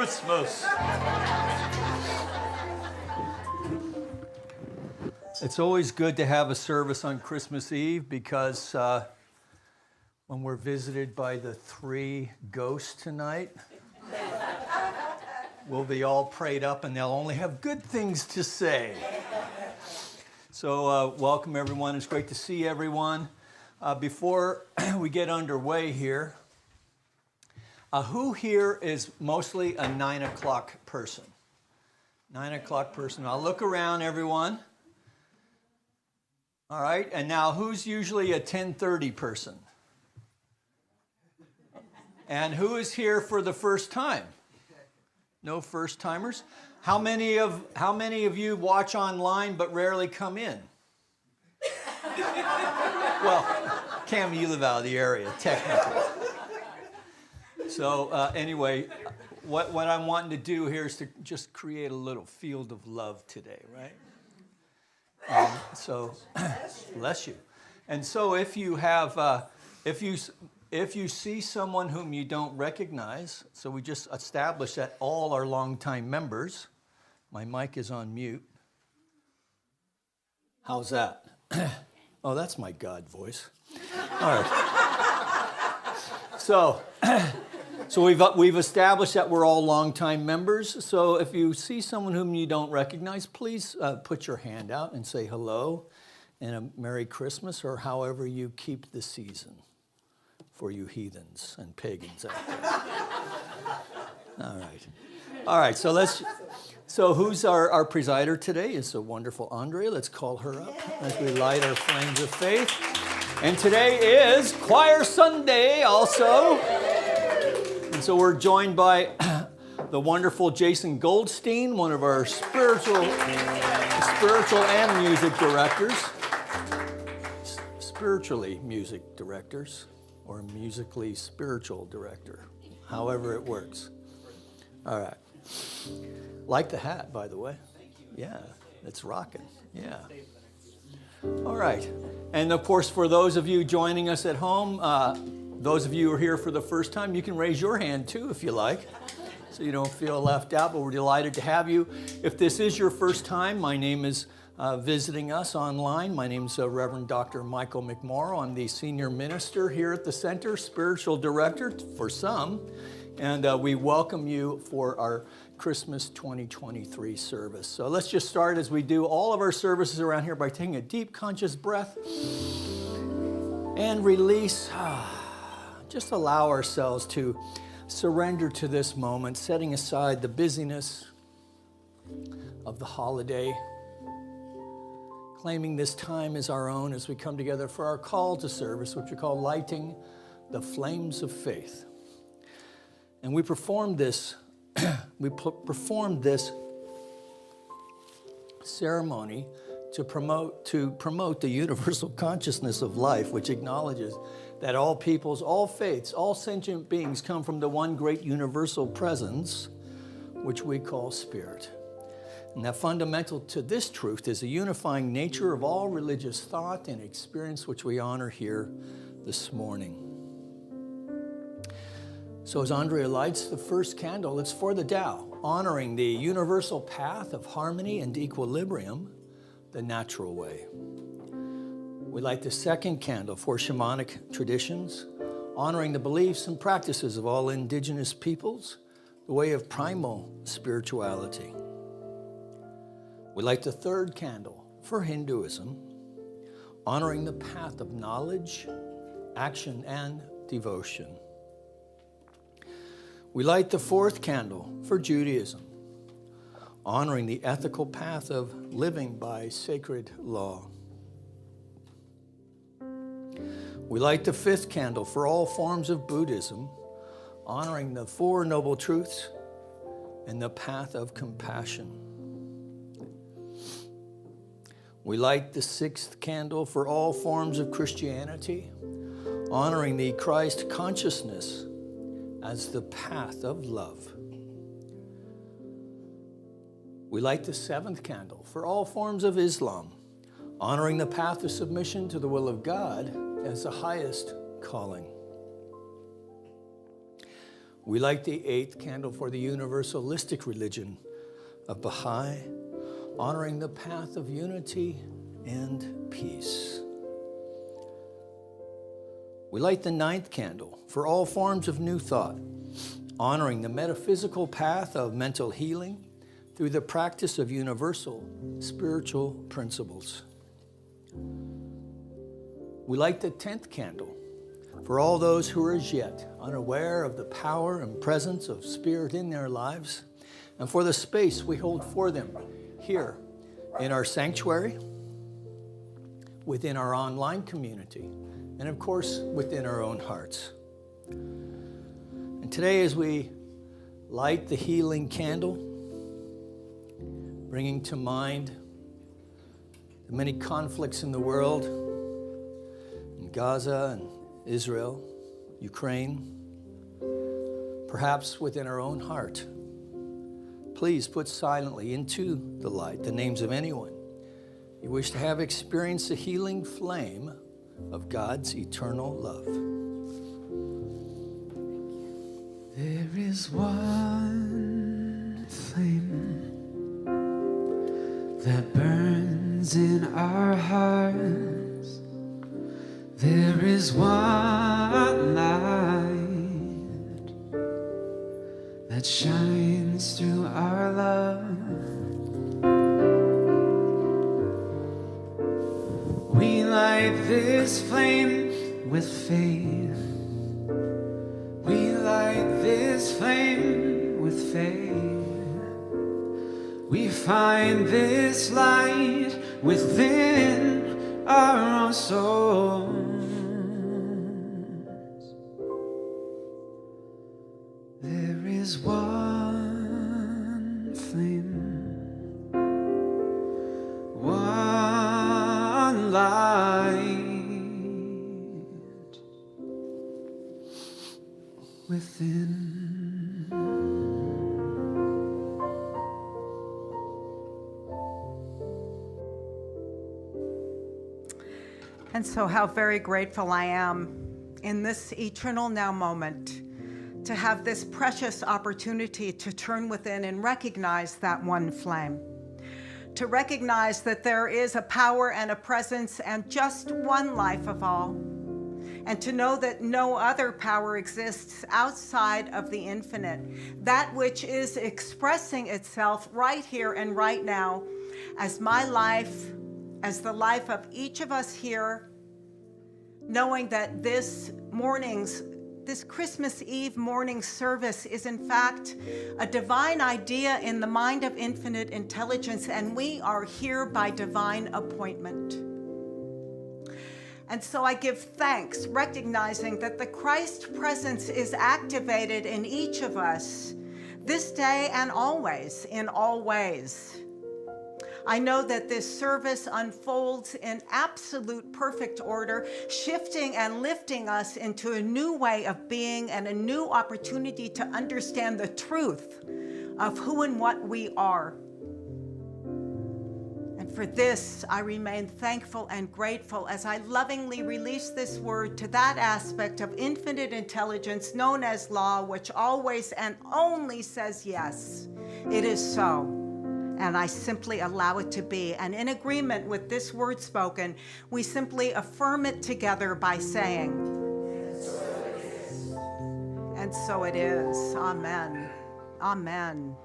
Christmas. It's always good to have a service on Christmas Eve because when we're visited by the three ghosts tonight, we'll be all prayed up and they'll only have good things to say. So welcome everyone. It's great to see everyone. Before we get underway here, who here is mostly a 9 o'clock person? 9 o'clock person. I'll look around, everyone. All right, and now who's usually a 10:30 person? And who is here for the first time? No first timers? How many of you watch online but rarely come in? Well, Cam, you live out of the area, technically. So anyway, what I'm wanting to do here is to just create a little field of love today, right? So, bless you. And so if you have, if you see someone whom you don't recognize, so we just established that all are longtime members. My mic is on mute. How's that? Oh, that's my God voice. All right. So we've established that we're all longtime members. So if you see someone whom you don't recognize, please put your hand out and say hello and a Merry Christmas, or however you keep the season for you heathens and pagans out there. All right. So who's our presider today? Is a wonderful Andrea. Let's call her up as we light our flames of faith. And today is Choir Sunday also. And so we're joined by the wonderful Jason Goldstein, one of our spiritual and music directors. Spiritually music directors, or musically spiritual director, however it works. All right. Like the hat, by the way. Thank you. Yeah, it's rocking. Yeah. All right. And of course, for those of you joining us at home, those of you who are here for the first time, you can raise your hand too if you like, so you don't feel left out, but we're delighted to have you. If this is your first time, my name is visiting us online. My name is Reverend Dr. Michael McMorrow. I'm the senior minister here at the center, spiritual director for some, and we welcome you for our Christmas 2023 service. So let's just start as we do all of our services around here by taking a deep conscious breath and release. Just allow ourselves to surrender to this moment, setting aside the busyness of the holiday, claiming this time as our own as we come together for our call to service, which we call lighting the flames of faith. And we perform this ceremony to promote the universal consciousness of life, which acknowledges that all peoples, all faiths, all sentient beings come from the one great universal presence, which we call spirit. And that fundamental to this truth is the unifying nature of all religious thought and experience, which we honor here this morning. So as Andrea lights the first candle, it's for the Tao, honoring the universal path of harmony and equilibrium, the natural way. We light the second candle for shamanic traditions, honoring the beliefs and practices of all indigenous peoples, the way of primal spirituality. We light the third candle for Hinduism, honoring the path of knowledge, action, and devotion. We light the fourth candle for Judaism, honoring the ethical path of living by sacred law. We light the fifth candle for all forms of Buddhism, honoring the Four Noble Truths and the path of compassion. We light the sixth candle for all forms of Christianity, honoring the Christ consciousness as the path of love. We light the seventh candle for all forms of Islam, honoring the path of submission to the will of God as the highest calling. We light the 8th candle for the universalistic religion of Baha'i, honoring the path of unity and peace. We light the 9th candle for all forms of new thought, honoring the metaphysical path of mental healing through the practice of universal spiritual principles. We light the 10th candle for all those who are as yet unaware of the power and presence of Spirit in their lives, and for the space we hold for them here in our sanctuary, within our online community, and of course within our own hearts. And today, as we light the healing candle, bringing to mind the many conflicts in the world, in Gaza and Israel, Ukraine, perhaps within our own heart, please put silently into the light the names of anyone you wish to have experienced the healing flame of God's eternal love. There is one flame that burns in our hearts. There is one light that shines through our love. We light this flame with faith. We light this flame with faith. We find this light within our own souls. There is one flame, one light within. And so how very grateful I am in this eternal now moment to have this precious opportunity to turn within and recognize that one flame. To recognize that there is a power and a presence and just one life of all. And to know that no other power exists outside of the infinite. That which is expressing itself right here and right now as my life, as the life of each of us here, knowing that this Christmas Eve morning service is in fact a divine idea in the mind of infinite intelligence, and we are here by divine appointment. And so I give thanks, recognizing that the Christ presence is activated in each of us this day and always, in all ways. I know that this service unfolds in absolute perfect order, shifting and lifting us into a new way of being and a new opportunity to understand the truth of who and what we are. And for this, I remain thankful and grateful as I lovingly release this word to that aspect of infinite intelligence known as law, which always and only says yes, it is so. And I simply allow it to be. And in agreement with this word spoken, we simply affirm it together by saying, and so it is. Amen. Amen.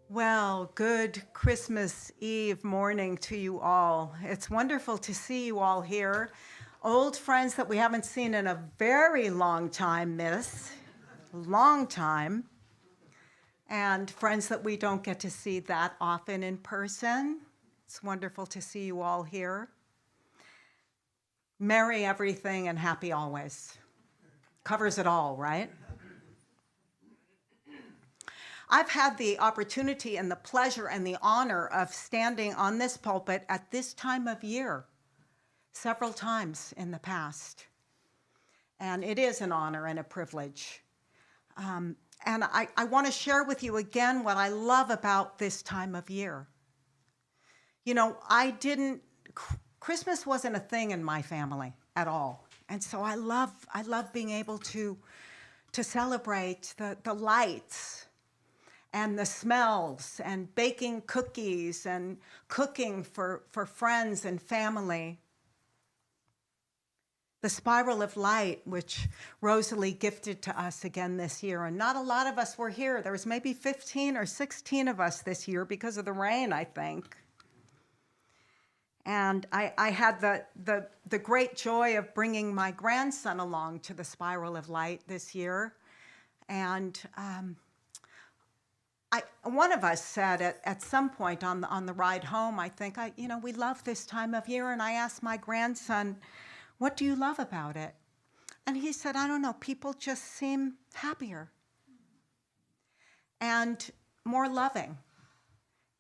Well, good Christmas Eve morning to you all. It's wonderful to see you all here. Old friends that we haven't seen in a very long time, long time, and friends that we don't get to see that often in person. It's wonderful to see you all here. Merry everything and happy always. Covers it all, right? I've had the opportunity and the pleasure and the honor of standing on this pulpit at this time of year several times in the past. And it is an honor and a privilege. And I want to share with you again what I love about this time of year. You know, Christmas wasn't a thing in my family. at all. And so I love being able to celebrate the lights and the smells and baking cookies and cooking for friends and family. The spiral of light, which Rosalie gifted to us again this year, and not a lot of us were here. There was maybe 15 or 16 of us this year because of the rain, I think. And I had the great joy of bringing my grandson along to the spiral of light this year. And one of us said at some point on the ride home, I think, we love this time of year. And I asked my grandson, what do you love about it? And he said, I don't know, people just seem happier and more loving.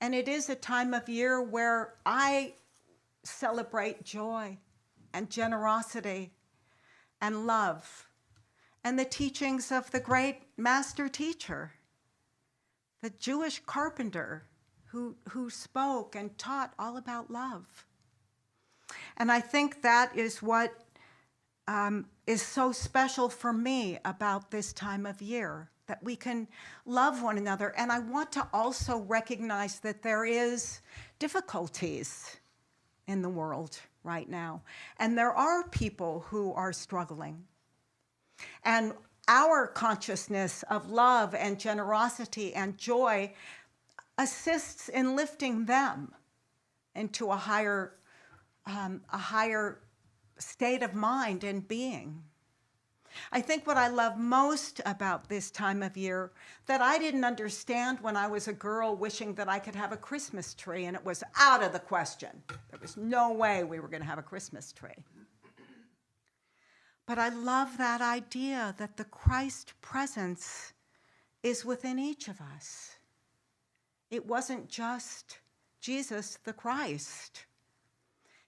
And it is a time of year where I celebrate joy and generosity and love and the teachings of the great master teacher, the Jewish carpenter who spoke and taught all about love. And I think that is what is so special for me about this time of year, that we can love one another. And I want to also recognize that there is difficulties in the world right now. And there are people who are struggling. And our consciousness of love and generosity and joy assists in lifting them into a higher state of mind and being. I think what I love most about this time of year that I didn't understand when I was a girl wishing that I could have a Christmas tree, and it was out of the question. There was no way we were going to have a Christmas tree. But I love that idea that the Christ presence is within each of us. It wasn't just Jesus the Christ.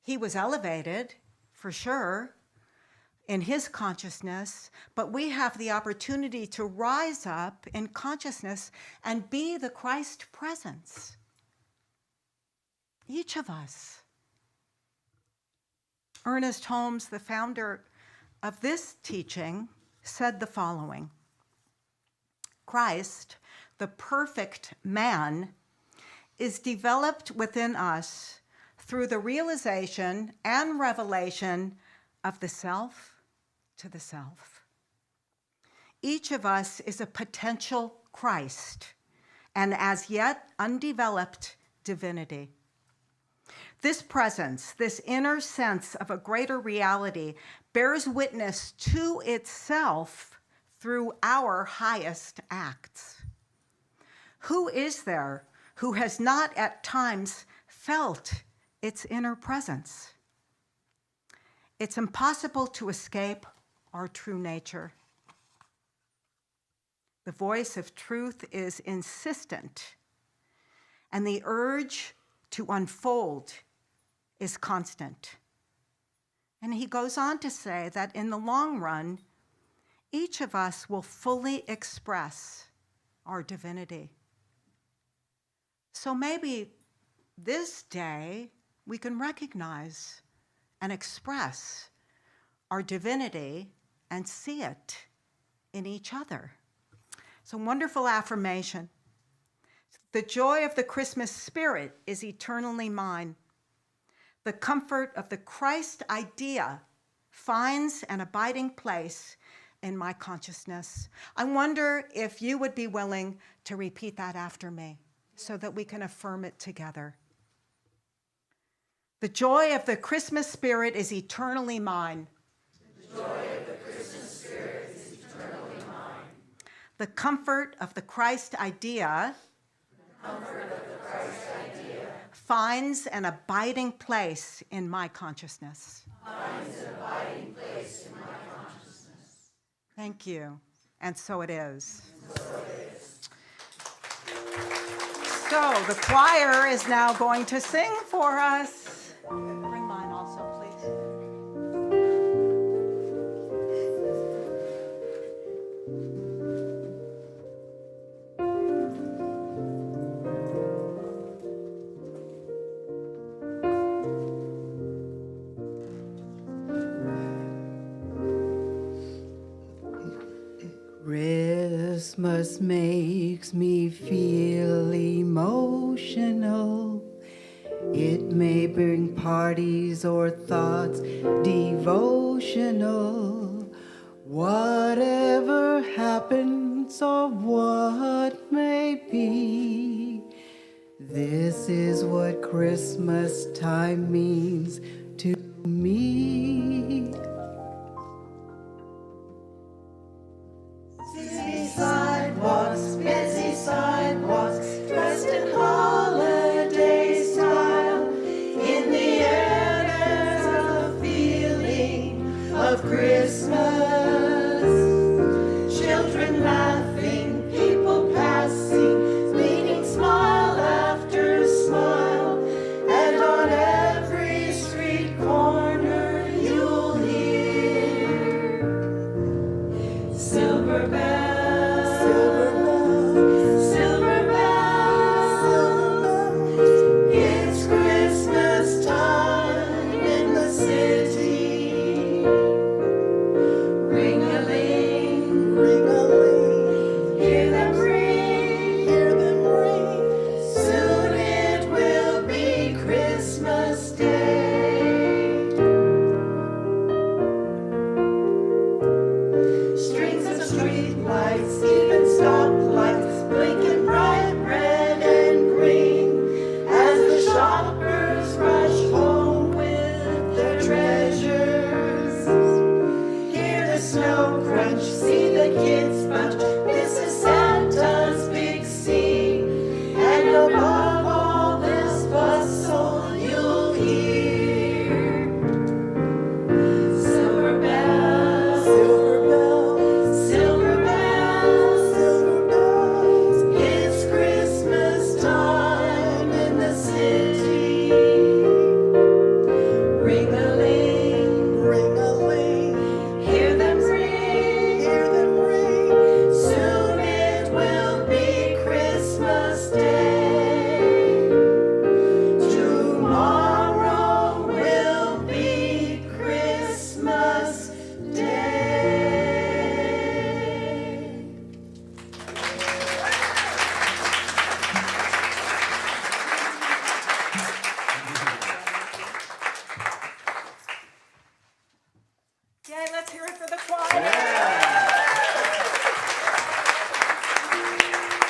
He was elevated, for sure, in his consciousness, but we have the opportunity to rise up in consciousness and be the Christ presence. Each of us. Ernest Holmes, the founder of this teaching, said the following: Christ, the perfect man, is developed within us through the realization and revelation of the self to the self. Each of us is a potential Christ, and as yet undeveloped divinity. This presence, this inner sense of a greater reality, bears witness to itself through our highest acts. Who is there who has not at times felt its inner presence? It's impossible to escape our true nature. The voice of truth is insistent, and the urge to unfold is constant. And he goes on to say that in the long run, each of us will fully express our divinity. So maybe this day we can recognize and express our divinity and see it in each other. It's a wonderful affirmation. The joy of the Christmas spirit is eternally mine. The comfort of the Christ idea finds an abiding place in my consciousness. I wonder if you would be willing to repeat that after me so that we can affirm it together. The joy of the Christmas spirit is eternally mine. The joy of the Christmas spirit is eternally mine. The comfort of the Christ idea finds an abiding place in my consciousness. Thank you. And so it is. So the choir is now going to sing for us. Bring mine also, please. Christmas makes me feel emotional. It may bring parties or thoughts devotional. Whatever happens or what may be, this is what Christmas time means to me. Busy sidewalks, dressed in holiday style. In the air there's a feeling of Christmas. Children laughing, people passing, meeting smile after smile. And on every street corner you'll hear silver bells.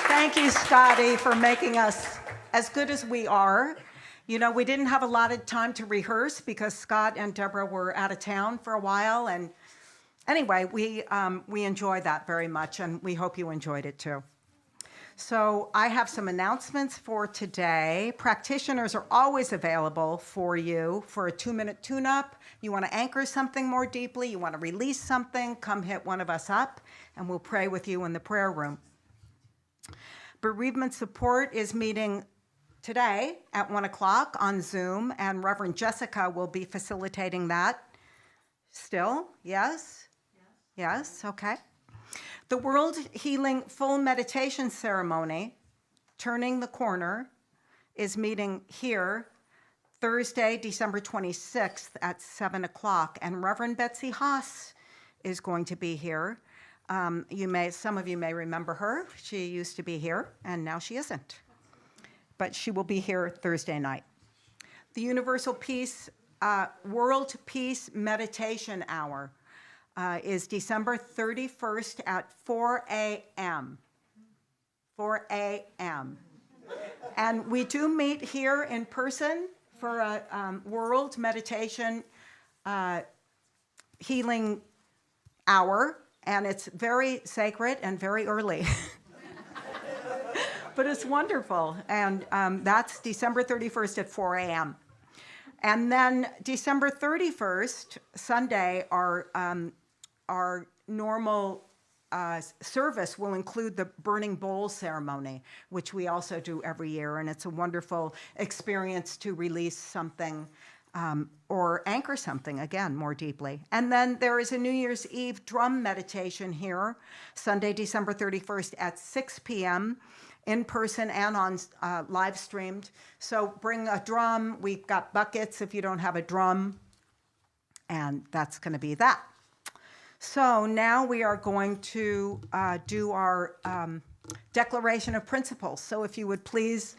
Thank you, Scotty, for making us as good as we are. You know, we didn't have a lot of time to rehearse because Scott and Deborah were out of town for a while. And anyway, we enjoy that very much, and we hope you enjoyed it too. So I have some announcements for today. Practitioners are always available for you for a 2-minute tune-up. You want to anchor something more deeply, you want to release something, come hit one of us up, and we'll pray with you in the prayer room. Bereavement support is meeting today at 1 o'clock on Zoom, and Reverend Jessica will be facilitating that. Still? Yes? Yes, okay. The World Healing Full Meditation Ceremony, Turning the Corner, is meeting here Thursday, December 26th at 7 o'clock, and Reverend Betsy Haas is going to be here. Some of you may remember her. She used to be here, and now she isn't. But she will be here Thursday night. The Universal Peace, World Peace Meditation Hour is December 31st at 4 a.m. 4 a.m. And we do meet here in person for a World Meditation Healing Hour, and it's very sacred and very early. But it's wonderful, and that's December 31st at 4 a.m. And then December 31st, Sunday, our normal service will include the Burning Bowl ceremony, which we also do every year, and it's a wonderful experience to release something or anchor something, again, more deeply. And then there is a New Year's Eve drum meditation here, Sunday, December 31st at 6 p.m., in person and on live streamed. So bring a drum. We've got buckets if you don't have a drum. And that's going to be that. So now we are going to do our declaration of principles. So if you would please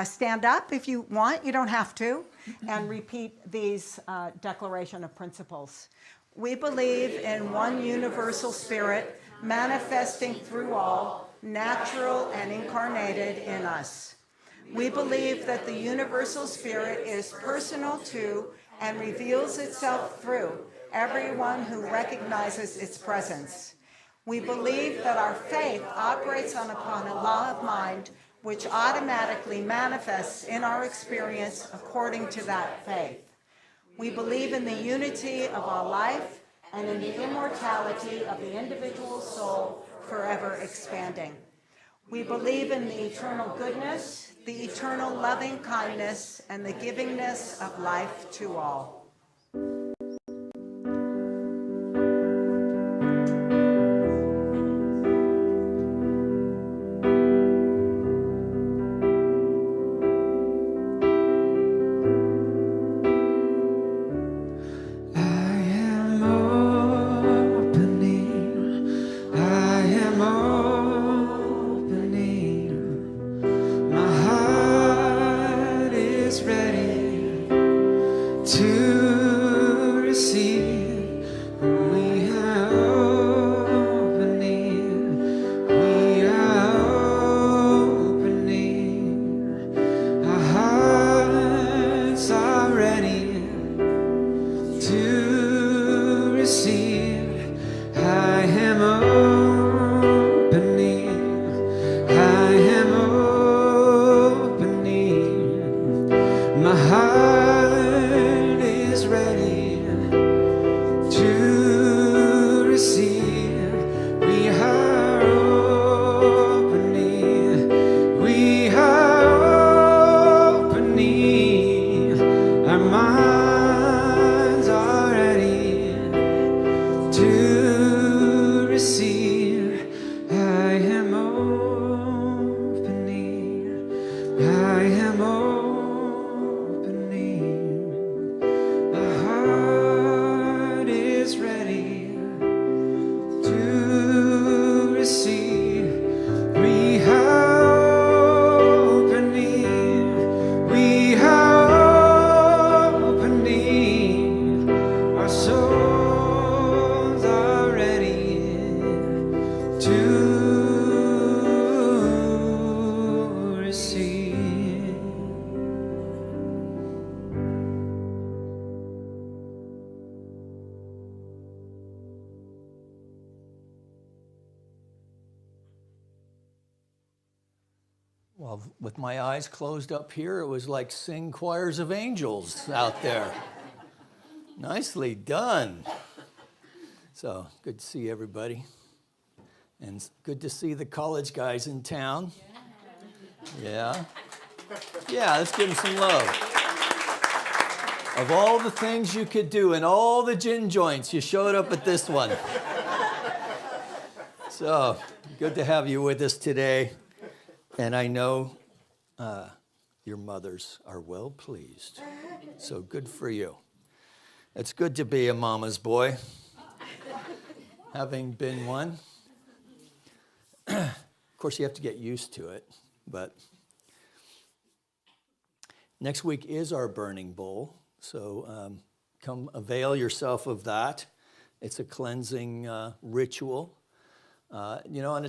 stand up if you want, you don't have to, and repeat these declaration of principles. We believe in one universal spirit manifesting through all, natural and incarnated in us. We believe that the universal spirit is personal to and reveals itself through everyone who recognizes its presence. We believe that our faith operates upon a law of mind which automatically manifests in our experience according to that faith. We believe in the unity of all life and in the immortality of the individual soul forever expanding. We believe in the eternal goodness, the eternal loving kindness, and the givingness of life to all. Well, with my eyes closed up here, it was like sing choirs of angels out there. Nicely done. So good to see everybody. And good to see the college guys in town. Yeah. Yeah, let's give them some love. Of all the things you could do in all the gin joints, you showed up at this one. So good to have you with us today. And I know your mothers are well pleased. So good for you. It's good to be a mama's boy, having been one. Of course, you have to get used to it, but next week is our burning bowl, so come avail yourself of that. It's a cleansing ritual, and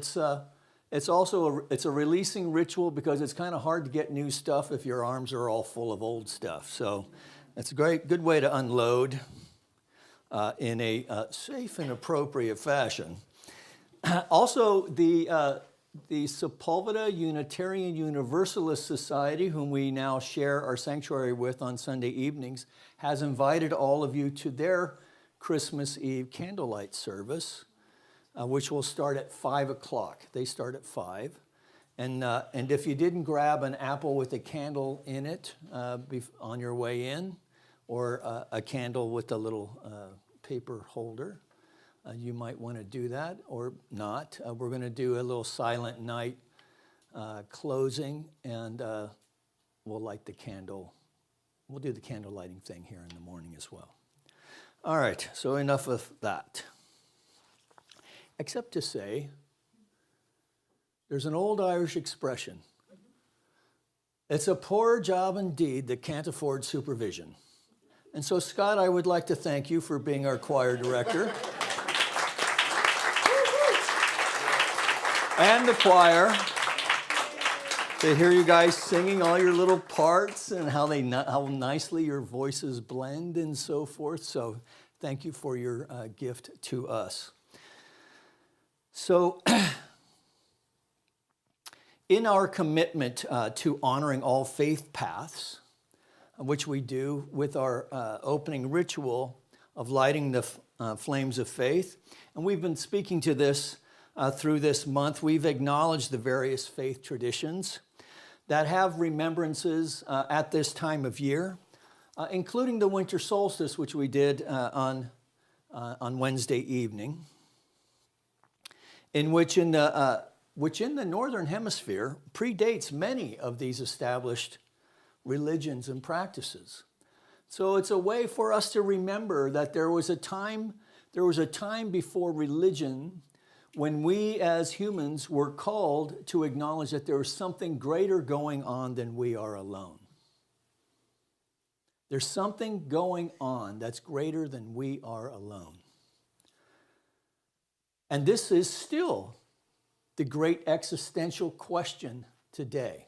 it's also a releasing ritual because it's kind of hard to get new stuff if your arms are all full of old stuff. So it's a good way to unload in a safe and appropriate fashion. Also, the Sepulveda Unitarian Universalist Society, whom we now share our sanctuary with on Sunday evenings, has invited all of you to their Christmas Eve candlelight service, which will start at 5 o'clock. They start at 5. And if you didn't grab an apple with a candle in it on your way in, or a candle with a little paper holder, you might want to do that or not. We're going to do a little silent night closing, and we'll light the candle. We'll do the candle lighting thing here in the morning as well. All right, so enough of that. except to say, there's an old Irish expression. It's a poor job indeed that can't afford supervision. And so, Scott, I would like to thank you for being our choir director. And the choir. To hear you guys singing all your little parts and how nicely your voices blend and so forth. So thank you for your gift to us. So in our commitment to honoring all faith paths, which we do with our opening ritual of lighting the flames of faith, and we've been speaking to this through this month, we've acknowledged the various faith traditions that have remembrances at this time of year, including the winter solstice, which we did on Wednesday evening, which in the Northern Hemisphere predates many of these established religions and practices. So it's a way for us to remember that there was a time before religion when we as humans were called to acknowledge that there was something greater going on than we are alone. There's something going on that's greater than we are alone. And this is still the great existential question today.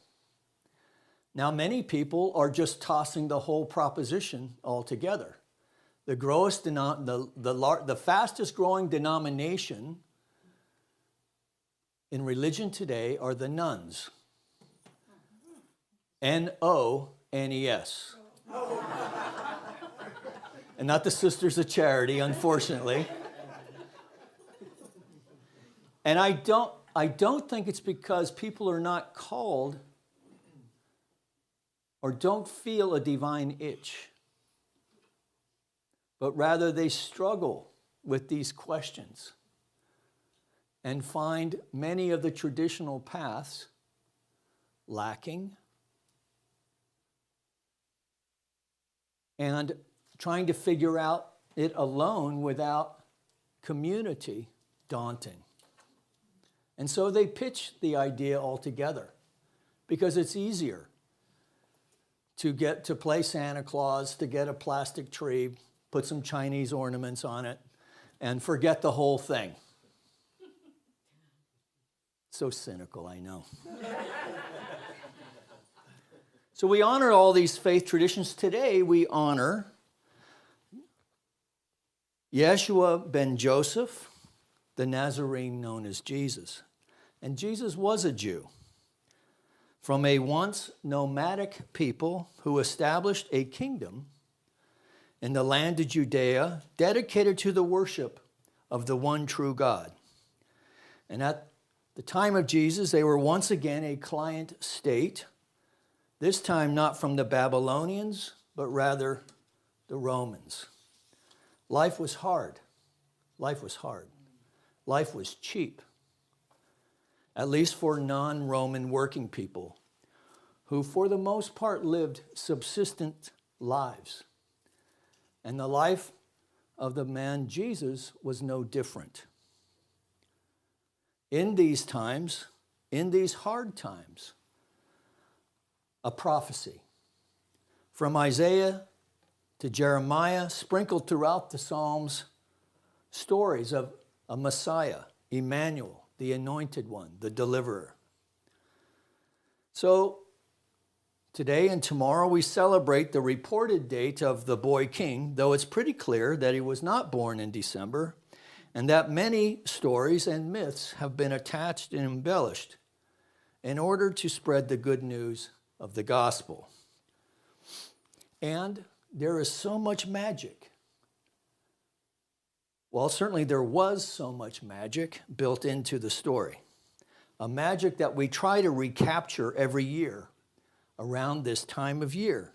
Now, many people are just tossing the whole proposition altogether. The fastest growing denomination in religion today are the nuns. N-O-N-E-S. And not the Sisters of Charity, unfortunately. And I don't think it's because people are not called or don't feel a divine itch, but rather they struggle with these questions and find many of the traditional paths lacking and trying to figure out it alone without community daunting. And so they pitch the idea altogether because it's easier to play Santa Claus, to get a plastic tree, put some Chinese ornaments on it, and forget the whole thing. So cynical, I know. So we honor all these faith traditions. Today we honor Yeshua ben Joseph, the Nazarene known as Jesus. And Jesus was a Jew from a once nomadic people who established a kingdom in the land of Judea dedicated to the worship of the one true God. And at the time of Jesus, they were once again a client state, this time not from the Babylonians, but rather the Romans. Life was hard. Life was hard. Life was cheap, at least for non-Roman working people, who for the most part lived subsistent lives. And the life of the man Jesus was no different. In these times, in these hard times, a prophecy from Isaiah to Jeremiah, sprinkled throughout the Psalms, stories of a Messiah, Emmanuel, the anointed one, the deliverer. So today and tomorrow we celebrate the reported date of the boy king, though it's pretty clear that he was not born in December, and that many stories and myths have been attached and embellished in order to spread the good news of the gospel. And there is so much magic. Well, certainly there was so much magic built into the story, a magic that we try to recapture every year around this time of year.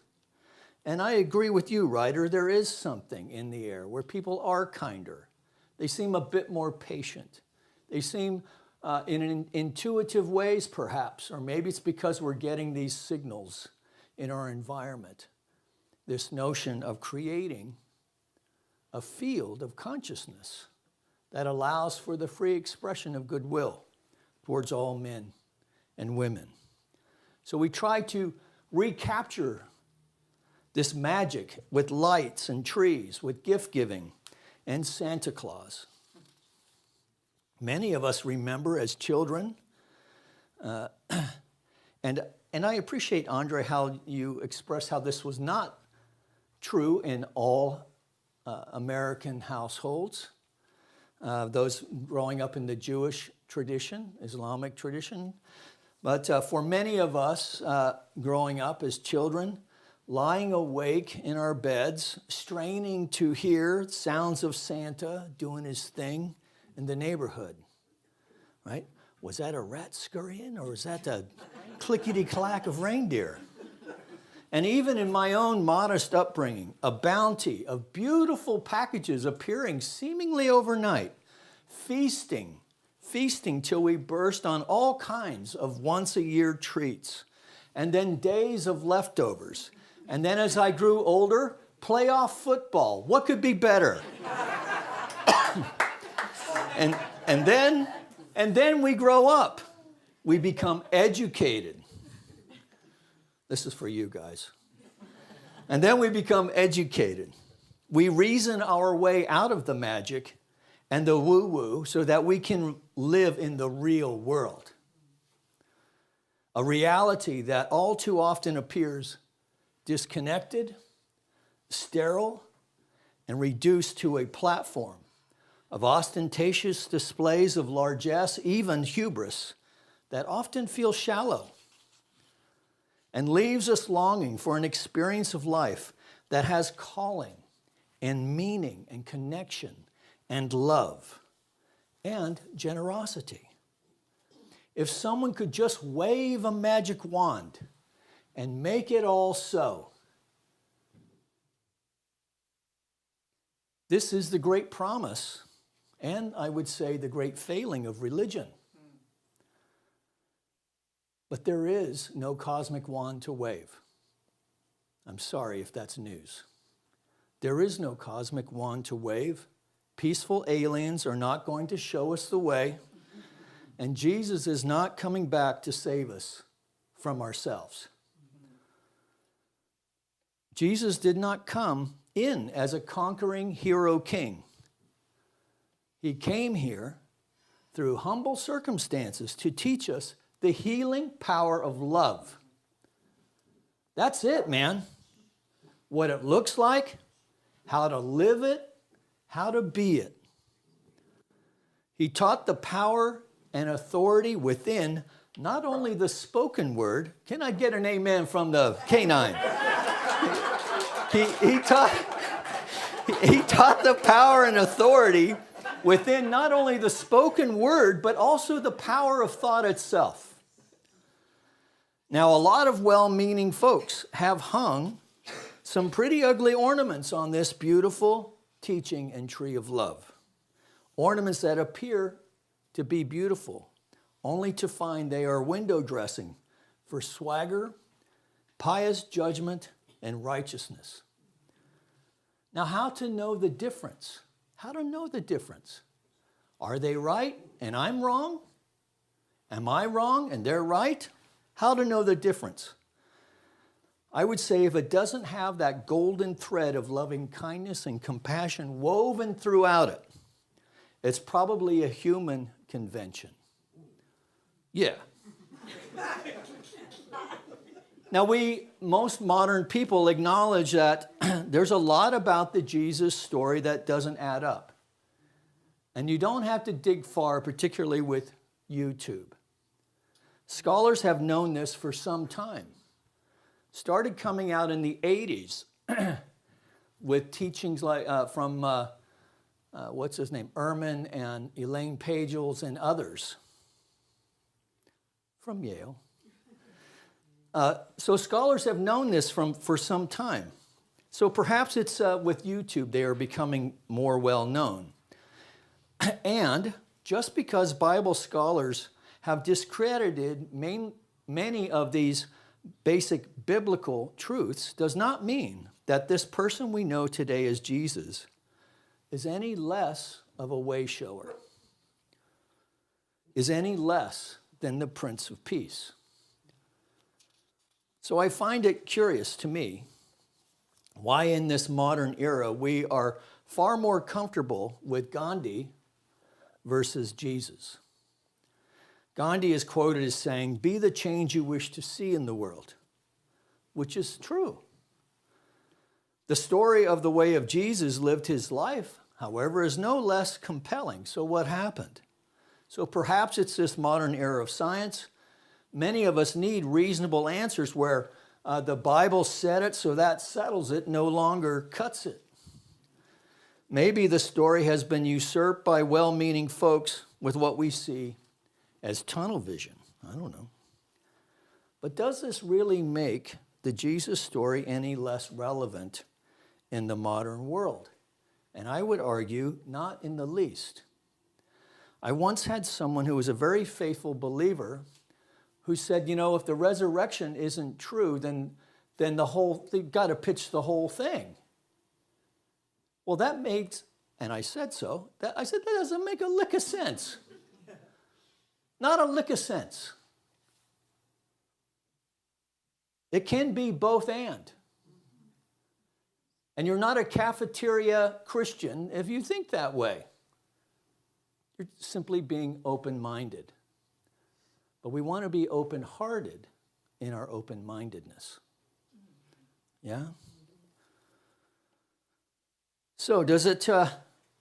And I agree with you, Ryder, there is something in the air where people are kinder. They seem a bit more patient. They seem in intuitive ways, perhaps, or maybe it's because we're getting these signals in our environment. This notion of creating a field of consciousness that allows for the free expression of goodwill towards all men and women. So we try to recapture this magic with lights and trees, with gift giving and Santa Claus. Many of us remember as children, and I appreciate, Andre, how you express how this was not true in all American households. Those growing up in the Jewish tradition, Islamic tradition. But for many of us growing up as children, lying awake in our beds, straining to hear sounds of Santa doing his thing in the neighborhood, right? Was that a rat scurrying, or was that the clickety-clack of reindeer? And even in my own modest upbringing, a bounty of beautiful packages appearing seemingly overnight, feasting till we burst on all kinds of once-a-year treats, and then days of leftovers. And then as I grew older, playoff football. What could be better? and then we grow up. We become educated. This is for you guys. And then we become educated. We reason our way out of the magic and the woo-woo so that we can live in the real world. A reality that all too often appears disconnected, sterile, and reduced to a platform of ostentatious displays of largesse, even hubris, that often feels shallow and leaves us longing for an experience of life that has calling and meaning and connection and love and generosity. If someone could just wave a magic wand and make it all so. This is the great promise, and I would say the great failing of religion. But there is no cosmic wand to wave. I'm sorry if that's news. There is no cosmic wand to wave. Peaceful aliens are not going to show us the way, and Jesus is not coming back to save us from ourselves. Jesus did not come in as a conquering hero king. He came here through humble circumstances to teach us the healing power of love. That's it, man. What it looks like, how to live it, how to be it. He taught the power and authority within not only the spoken word. Can I get an amen from the canine? He taught the power and authority within not only the spoken word, but also the power of thought itself. Now, a lot of well-meaning folks have hung some pretty ugly ornaments on this beautiful teaching and tree of love. Ornaments that appear to be beautiful, only to find they are window dressing for swagger, pious judgment, and righteousness. Now, how to know the difference? How to know the difference? Are they right and I'm wrong? Am I wrong and they're right? How to know the difference? I would say if it doesn't have that golden thread of loving kindness and compassion woven throughout it, it's probably a human convention. Yeah. Now, most modern people acknowledge that there's a lot about the Jesus story that doesn't add up. And you don't have to dig far, particularly with YouTube. Scholars have known this for some time. Started coming out in the 80s with teachings like from, what's his name, Ehrman and Elaine Pagels and others from Yale. So scholars have known this for some time. So perhaps it's with YouTube they are becoming more well known. And just because Bible scholars have discredited many of these basic biblical truths does not mean that this person we know today as Jesus is any less of a way shower is any less than the Prince of Peace. So I find it curious to me why in this modern era we are far more comfortable with Gandhi versus Jesus. Gandhi is quoted as saying, "Be the change you wish to see in the world," which is true. The story of the way of Jesus lived his life, however, is no less compelling. So what happened? So perhaps it's this modern era of science. Many of us need reasonable answers where the Bible said it, so that settles it, no longer cuts it. Maybe the story has been usurped by well-meaning folks with what we see as tunnel vision. I don't know. But does this really make the Jesus story any less relevant in the modern world? And I would argue, not in the least. I once had someone who was a very faithful believer who said, you know, if the resurrection isn't true, then they've got to pitch the whole thing. Well, that makes, and I said so, I said, that doesn't make a lick of sense. Not a lick of sense. It can be both and. And you're not a cafeteria Christian if you think that way. You're simply being open-minded. But we want to be open-hearted in our open-mindedness. Yeah? So does it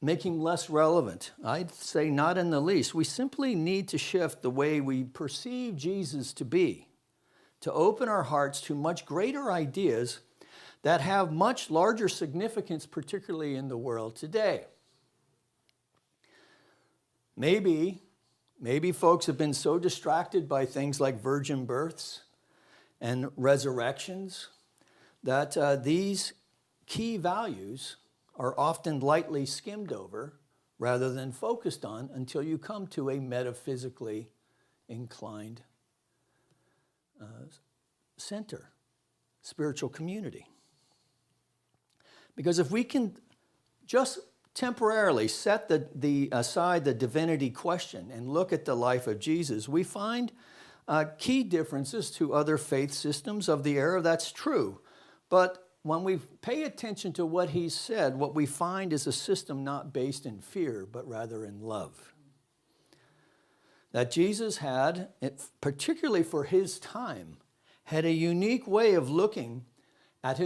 make him less relevant? I'd say not in the least. We simply need to shift the way we perceive Jesus to be, to open our hearts to much greater ideas that have much larger significance, particularly in the world today. Maybe folks have been so distracted by things like virgin births and resurrections that these key values are often lightly skimmed over rather than focused on until you come to a metaphysically inclined center, spiritual community. Because if we can just temporarily set aside the divinity question and look at the life of Jesus, we find key differences to other faith systems of the era. That's true. But when we pay attention to what he said, what we find is a system not based in fear, but rather in love. That Jesus had, particularly for his time, had a unique way of looking at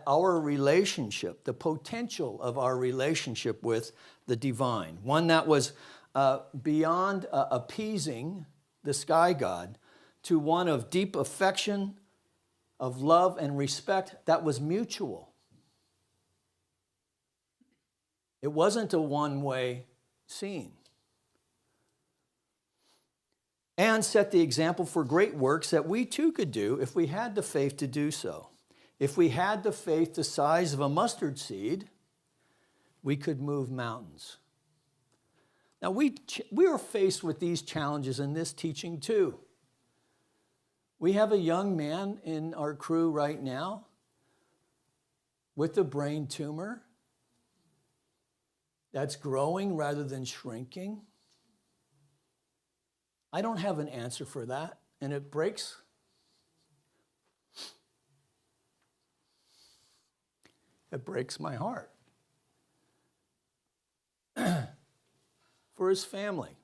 our relationship, the potential of our relationship with the divine. One that was beyond appeasing the sky god to one of deep affection, of love and respect that was mutual. It wasn't a one-way scene. And set the example for great works that we too could do if we had the faith to do so. If we had the faith the size of a mustard seed, we could move mountains. Now, we are faced with these challenges in this teaching too. We have a young man in our crew right now with a brain tumor that's growing rather than shrinking. I don't have an answer for that, and it breaks my heart for his family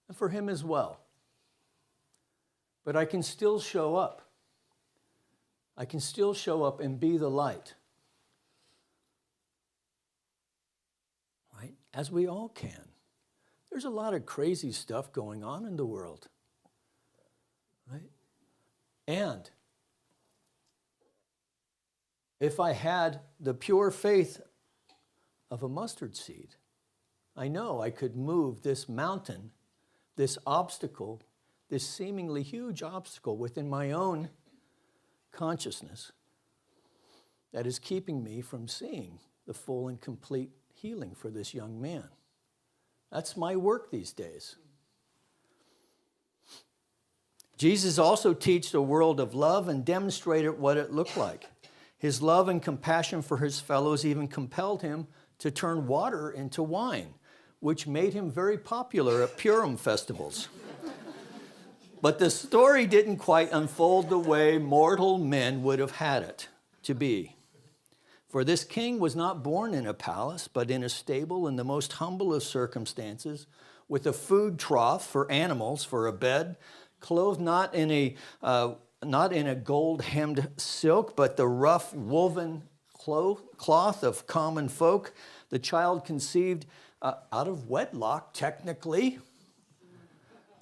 and for him as well. But I can still show up. I can still show up and be the light. Right? As we all can. There's a lot of crazy stuff going on in the world. Right? And if I had the pure faith of a mustard seed, I know I could move this mountain, this obstacle, this seemingly huge obstacle within my own consciousness that is keeping me from seeing the full and complete healing for this young man. That's my work these days. Jesus also taught a world of love and demonstrated what it looked like. His love and compassion for his fellows even compelled him to turn water into wine, which made him very popular at Purim festivals. But the story didn't quite unfold the way mortal men would have had it to be. For this king was not born in a palace, but in a stable in the most humble of circumstances, with a food trough for animals for a bed, clothed not in a gold-hemmed silk, but the rough woven cloth of common folk. The child conceived out of wedlock, technically,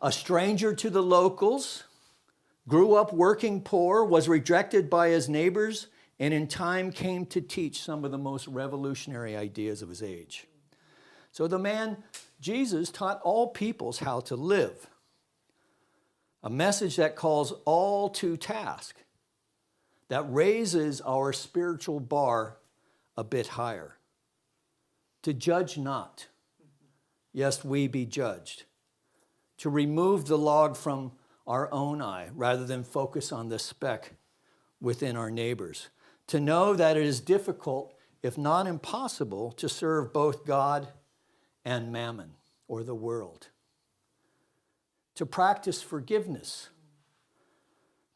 a stranger to the locals, grew up working poor, was rejected by his neighbors, and in time came to teach some of the most revolutionary ideas of his age. So the man, Jesus, taught all peoples how to live. A message that calls all to task, that raises our spiritual bar a bit higher. To judge not, lest we be judged. To remove the log from our own eye rather than focus on the speck within our neighbors. To know that it is difficult, if not impossible, to serve both God and mammon, or the world. To practice forgiveness.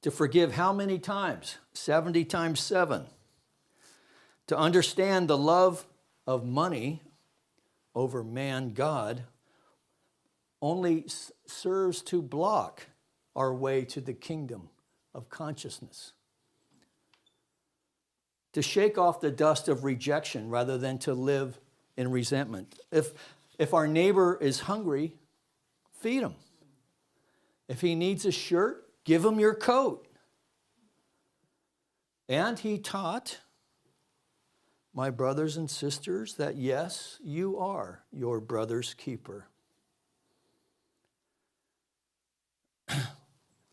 To forgive how many times? 70 times 7. To understand the love of money over man, God, only serves to block our way to the kingdom of consciousness. To shake off the dust of rejection rather than to live in resentment. If our neighbor is hungry, feed him. If he needs a shirt, give him your coat. And he taught, my brothers and sisters, that yes, you are your brother's keeper.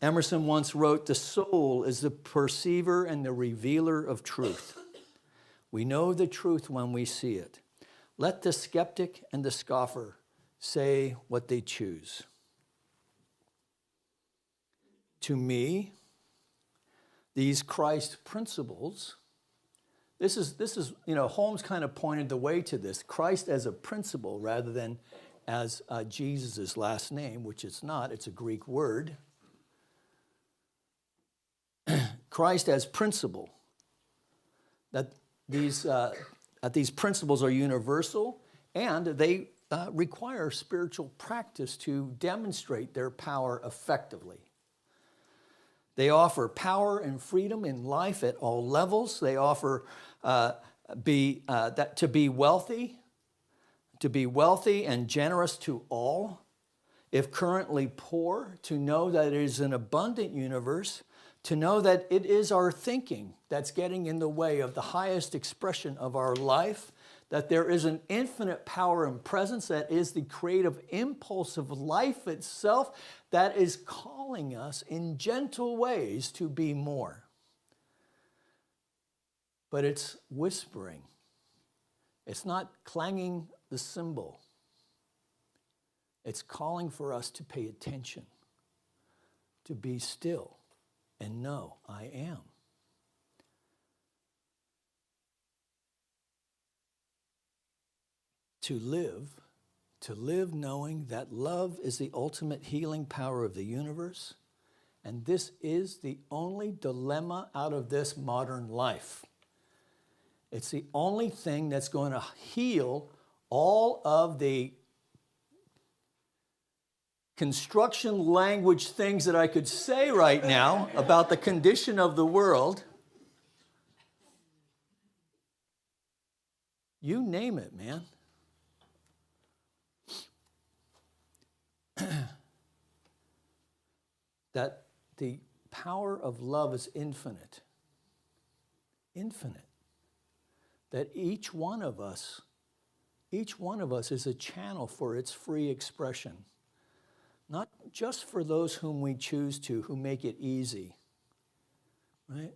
Emerson once wrote, the soul is the perceiver and the revealer of truth. We know the truth when we see it. Let the skeptic and the scoffer say what they choose. To me, these Christ principles, this is, Holmes kind of pointed the way to this. Christ as a principle rather than as Jesus' last name, which it's not, it's a Greek word. Christ as principle, that these principles are universal and they require spiritual practice to demonstrate their power effectively. They offer power and freedom in life at all levels. They offer to be wealthy and generous to all. If currently poor, to know that it is an abundant universe, to know that it is our thinking that's getting in the way of the highest expression of our life, that there is an infinite power and presence that is the creative impulse of life itself that is calling us in gentle ways to be more. But it's whispering. It's not clanging the cymbal. It's calling for us to pay attention, to be still and know I am. To live knowing that love is the ultimate healing power of the universe, and this is the only dilemma out of this modern life. It's the only thing that's going to heal all of the construction language things that I could say right now about the condition of the world. You name it, man. That the power of love is infinite. Infinite. That each one of us is a channel for its free expression. Not just for those whom we choose to, who make it easy, right?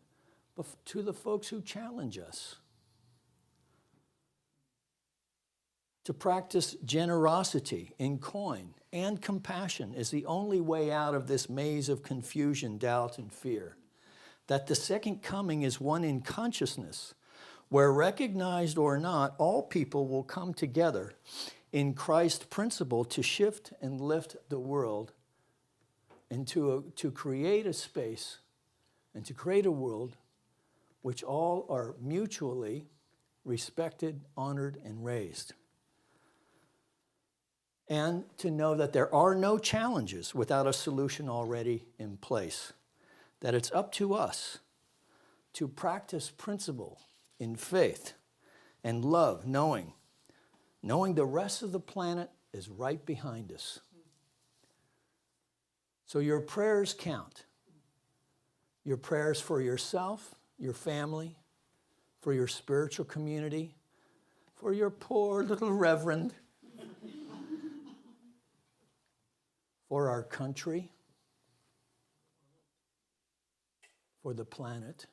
But to the folks who challenge us. To practice generosity in coin and compassion is the only way out of this maze of confusion, doubt, and fear. That the second coming is one in consciousness, where recognized or not, all people will come together in Christ's principle to shift and lift the world and to create a space and to create a world which all are mutually respected, honored, and raised. And to know that there are no challenges without a solution already in place. That it's up to us to practice principle in faith and love, knowing the rest of the planet is right behind us. So your prayers count. Your prayers for yourself, your family, for your spiritual community, for your poor little reverend, for our country, for the planet,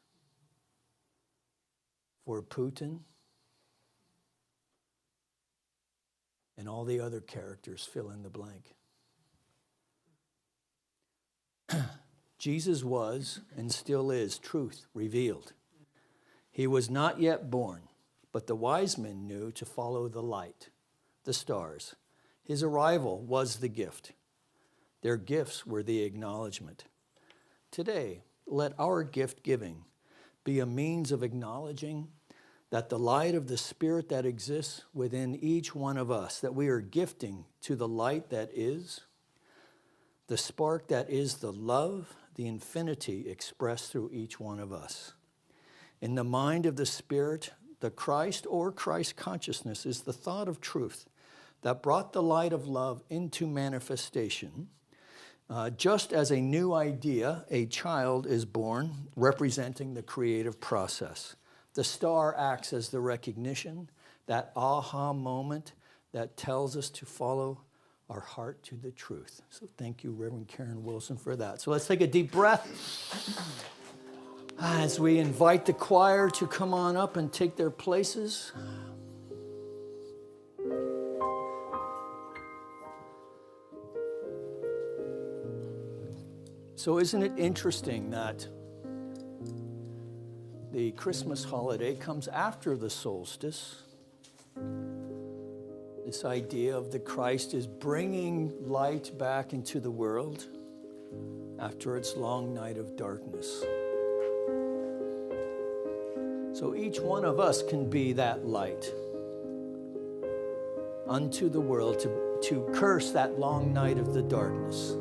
for Putin, and all the other characters fill in the blank. Jesus was and still is truth revealed. He was not yet born, but the wise men knew to follow the light, the stars. His arrival was the gift. Their gifts were the acknowledgement. Today, let our gift giving be a means of acknowledging that the light of the Spirit that exists within each one of us, that we are gifting to the light that is, the spark that is the love, the infinity expressed through each one of us. In the mind of the Spirit, the Christ or Christ consciousness is the thought of truth that brought the light of love into manifestation. Just as a new idea, a child is born representing the creative process. The star acts as the recognition, that aha moment that tells us to follow our heart to the truth. So thank you, Reverend Karen Wilson, for that. So let's take a deep breath as we invite the choir to come on up and take their places. So isn't it interesting that the Christmas holiday comes after the solstice? This idea of the Christ is bringing light back into the world after its long night of darkness. So each one of us can be that light unto the world to curse that long night of the darkness.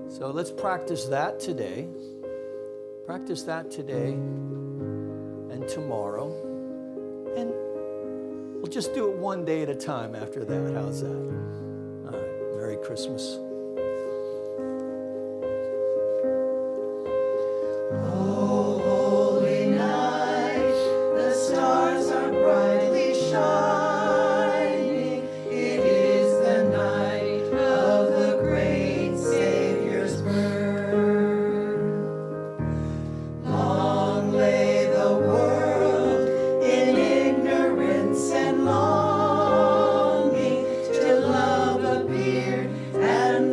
So let's practice that today. Practice that today and tomorrow. And we'll just do it one day at a time after that. How's that? All right. Merry Christmas. Oh, holy night, the stars are brightly shining. It is the night of the great Savior's birth. Long lay the world in ignorance and longing till love appeared and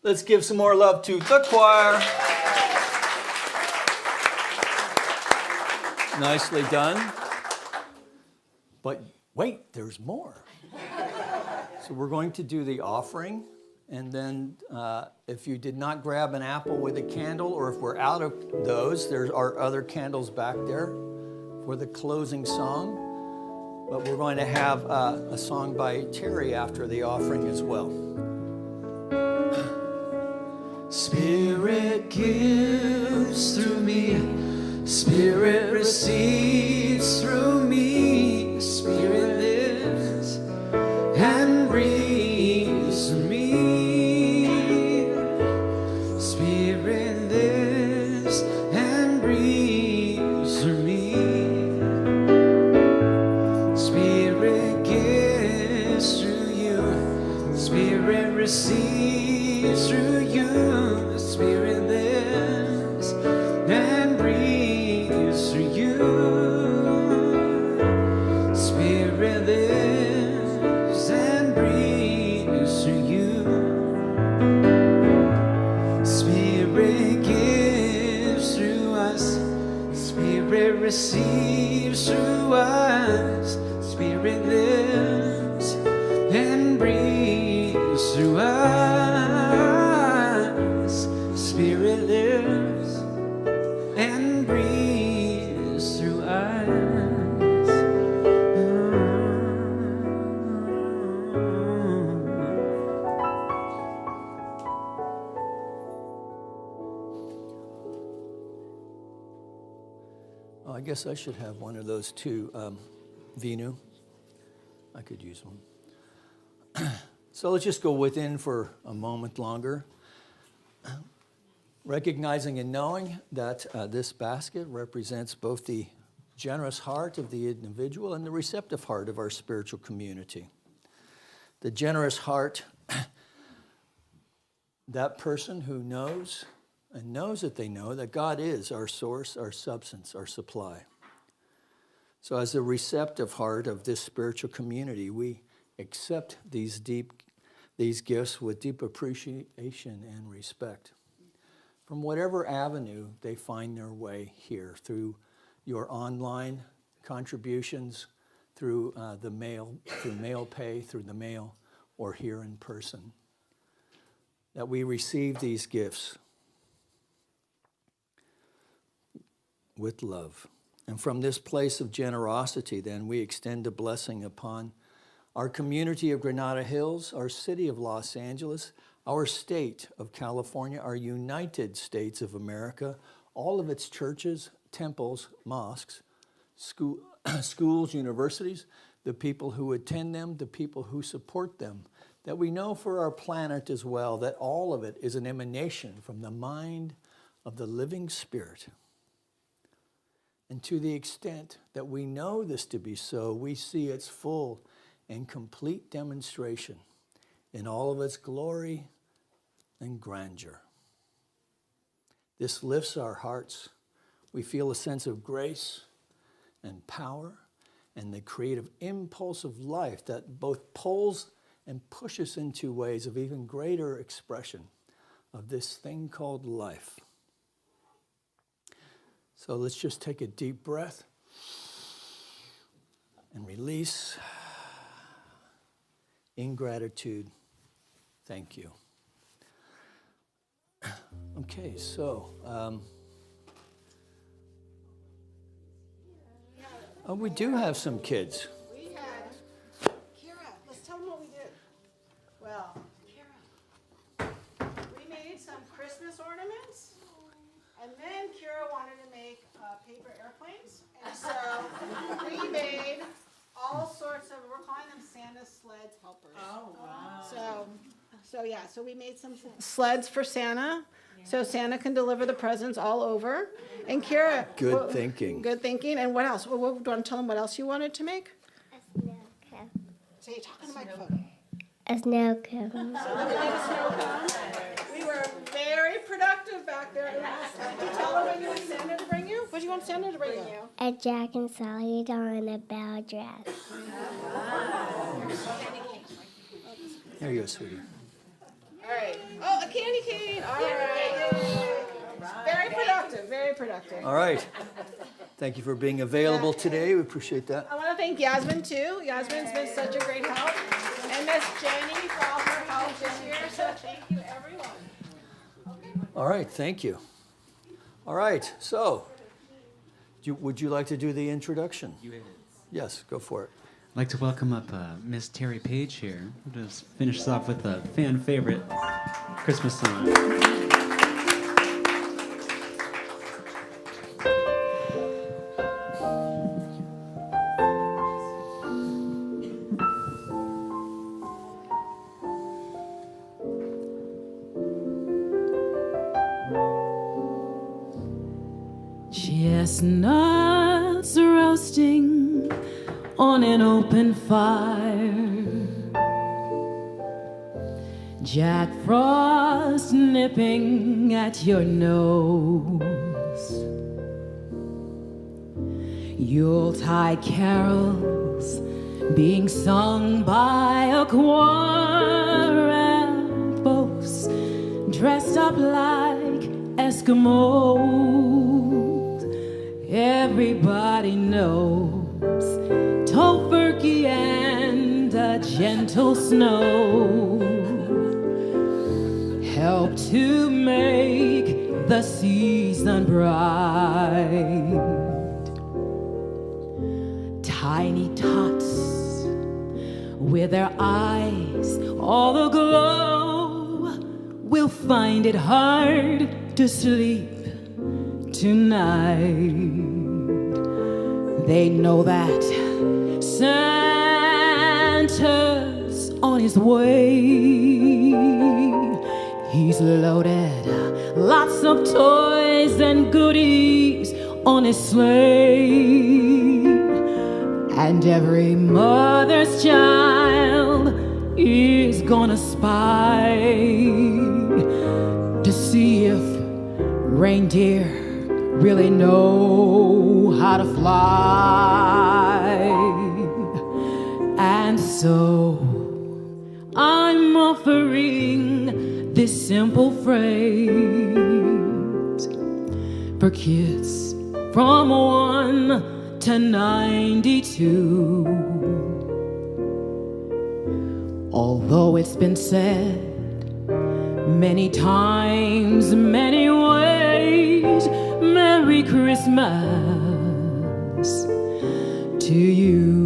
Let's give some more love to the choir. Nicely done. But wait, there's more. So we're going to do the offering, and then if you did not grab an apple with a candle, or if we're out of those, there are other candles back there for the closing song. But we're going to have a song by Terry after the offering as well. Spirit gives through me, Spirit receives through me, Spirit lives and breathes through me. Spirit lives and breathes through me. Spirit gives through you, Spirit receives through you. Spirit lives and breathes through you. Spirit lives and breathes through you. Spirit gives through us. Spirit receives through us. Spirit lives and breathes through us. Spirit lives and breathes through us. Oh, I guess I should have one of those too, Vinu. I could use one. So let's just go within for a moment longer. Recognizing and knowing that this basket represents both the generous heart of the individual and the receptive heart of our spiritual community. The generous heart, that person who knows and knows that they know that God is our source, our substance, our supply. So as the receptive heart of this spiritual community, we accept these gifts with deep appreciation and respect. From whatever avenue they find their way here, through your online contributions, through the mail, through mail pay, through the mail, or here in person, that we receive these gifts with love. And from this place of generosity, then, we extend a blessing upon our community of Granada Hills, our city of Los Angeles, our state of California, our United States of America, all of its churches, temples, mosques, schools, universities, the people who attend them, the people who support them, that we know for our planet as well that all of it is an emanation from the mind of the living Spirit. And to the extent that we know this to be so, we see its full and complete demonstration in all of its glory and grandeur. This lifts our hearts. We feel a sense of grace and power and the creative impulse of life that both pulls and pushes into ways of even greater expression of this thing called life. So let's just take a deep breath and release in gratitude. Thank you. Okay, so we do have some kids. We had Kira. Let's tell them what we did. Well, Kira, we made some Christmas ornaments, and then Kira wanted to make paper airplanes, and so we made all sorts of. We're calling them Santa sled helpers. Oh wow! So we made some sleds for Santa. So Santa can deliver the presents all over. And Kira. Good thinking. Good thinking. And what else? Do you want to tell them what else you wanted to make? A snow cone. So you talk in the microphone. A snow cone. So we made a snow cone. We were very productive back there. Did you tell them what you want Santa to bring you? What do you want Santa to bring you? A Jack and Sally doll and a bell dress. There you go, sweetie. All right. Oh, a candy productive. All right. Thank you for being available today. We appreciate that. I want to thank Yasmin too. Yasmin's been such a great help. And Miss Jenny for all her help this year. So thank you, everyone. All right, thank you. All right, so would you like to do the introduction? You hit it. Yes, go for it. I'd like to welcome up Miss Terry Page here. We'll just finish this off with a fan favorite Christmas song. Chestnuts roasting on an open fire, Jack Frost nipping at your nose, Yuletide carols being sung by a choir, and folks dressed up like Eskimos. Everybody knows Tofurkey and a gentle snow help to make the season bright. Tiny tots with their eyes all aglow will find it hard to sleep tonight. They know that Santa's on his way. He's loaded lots of toys and goodies on his sleigh, and every mother's child is gonna spy to see if reindeer really know how to fly. And so I'm offering this simple phrase for kids from 1 to 92. Although it's been said many times, many ways, Merry Christmas to you.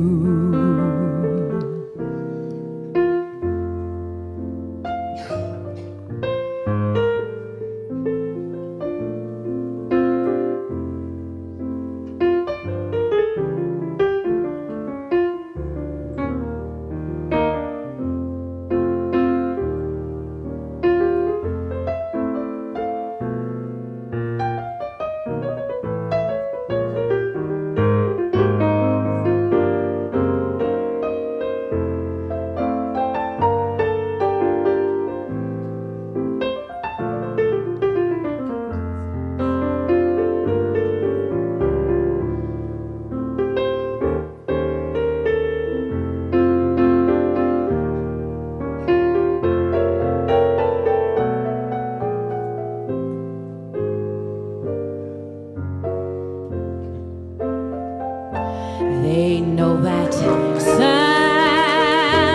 They know that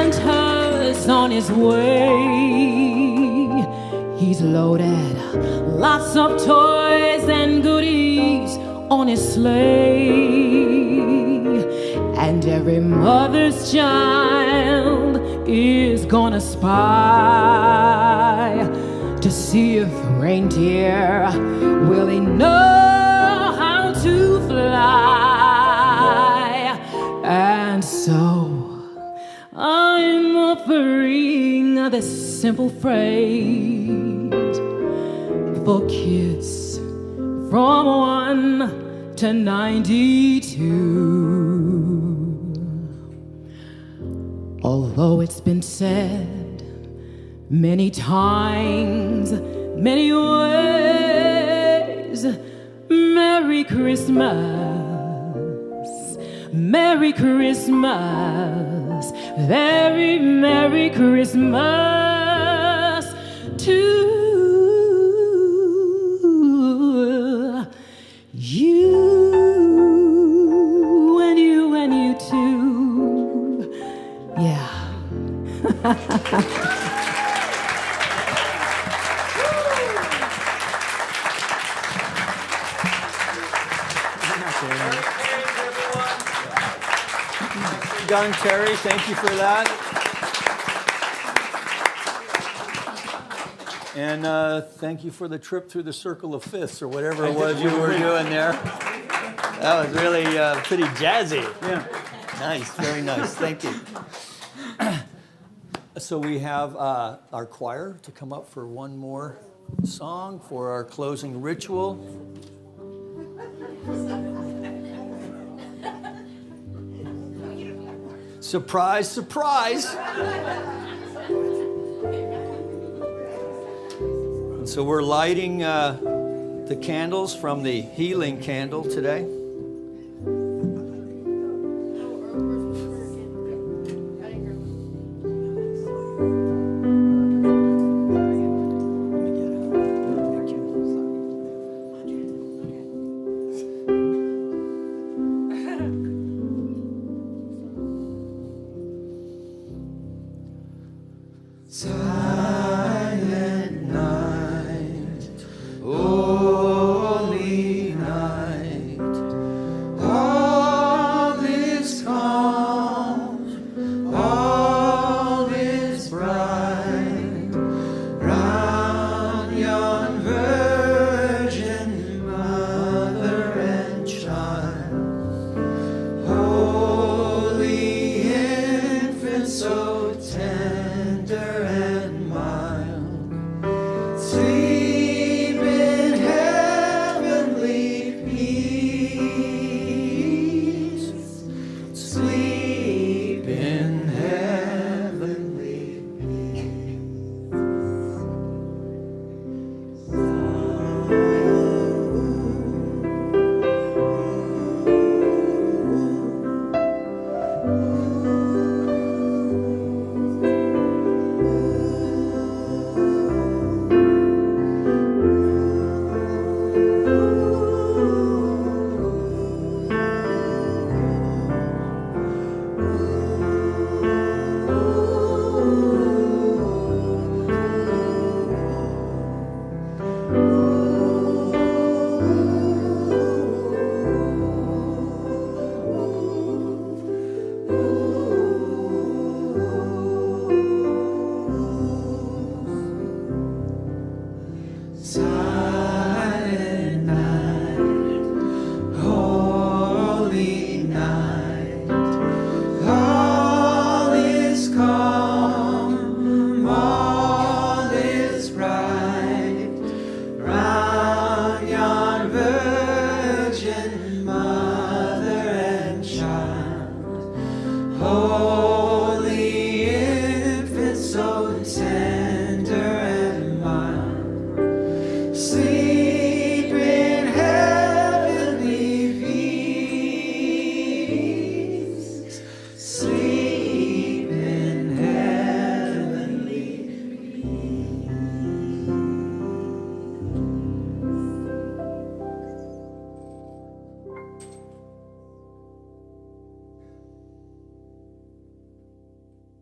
Santa's on his way. He's loaded lots of toys and goodies on his sleigh, and every mother's child is gonna spy to see if reindeer really know how to fly. And so I'm offering this simple phrase for kids from 1 to 92. Although it's been said many times, many ways, Merry Christmas, Merry Christmas, very Merry Christmas to Yeah. Done, Terry. Thank you for that. And thank you for the trip through the circle of fifths or whatever it was you were doing there. That was really pretty jazzy. Yeah. Nice, very nice. Thank you. So we have our choir to come up for one more song for our closing ritual. Surprise, surprise. And so we're lighting the candles from the healing candle today.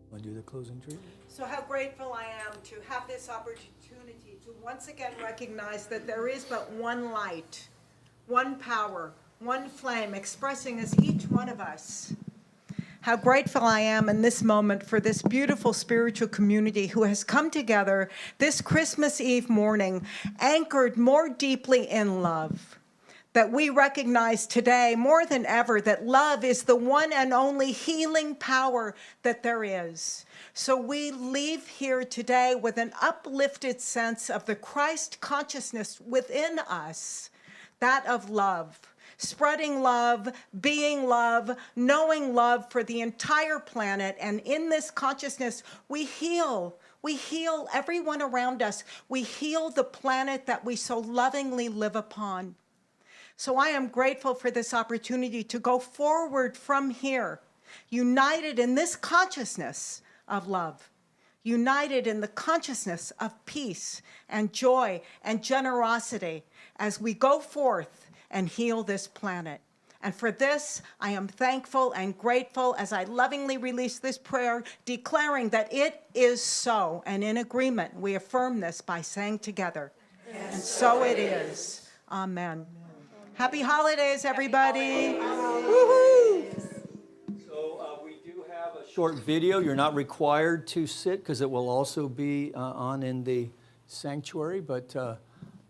Want to do the closing treat? So how grateful I am to have this opportunity to once again recognize that there is but one light, one power, one flame expressing as each one of us. How grateful I am in this moment for this beautiful spiritual community who has come together this Christmas Eve morning, anchored more deeply in love. That we recognize today more than ever that love is the one and only healing power that there is. So we leave here today with an uplifted sense of the Christ consciousness within us, that of love, spreading love, being love, knowing love for the entire planet. And in this consciousness, we heal. We heal everyone around us. We heal the planet that we so lovingly live upon. So I am grateful for this opportunity to go forward from here, united in this consciousness of love, united in the consciousness of peace and joy and generosity as we go forth and heal this planet. And for this, I am thankful and grateful as I lovingly release this prayer, declaring that it is so. And in agreement, we affirm this by saying together, and so it is. Amen. Happy holidays, everybody. Woohoo! So we do have a short video. You're not required to sit because it will also be on in the sanctuary, but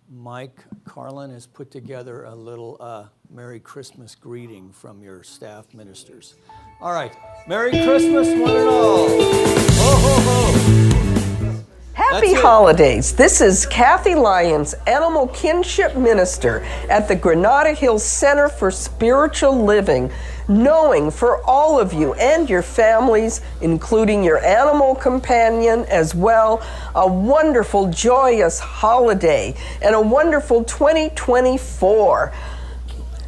Mike Carlin has put together a little Merry Christmas greeting from your staff ministers. All right, Merry Christmas, one and all. Ho, ho, ho. Happy holidays. This is Kathy Lyons, Animal Kinship Minister at the Granada Hills Center for Spiritual Living, knowing for all of you and your families, including your animal companion as well, a wonderful, joyous holiday and a wonderful 2024.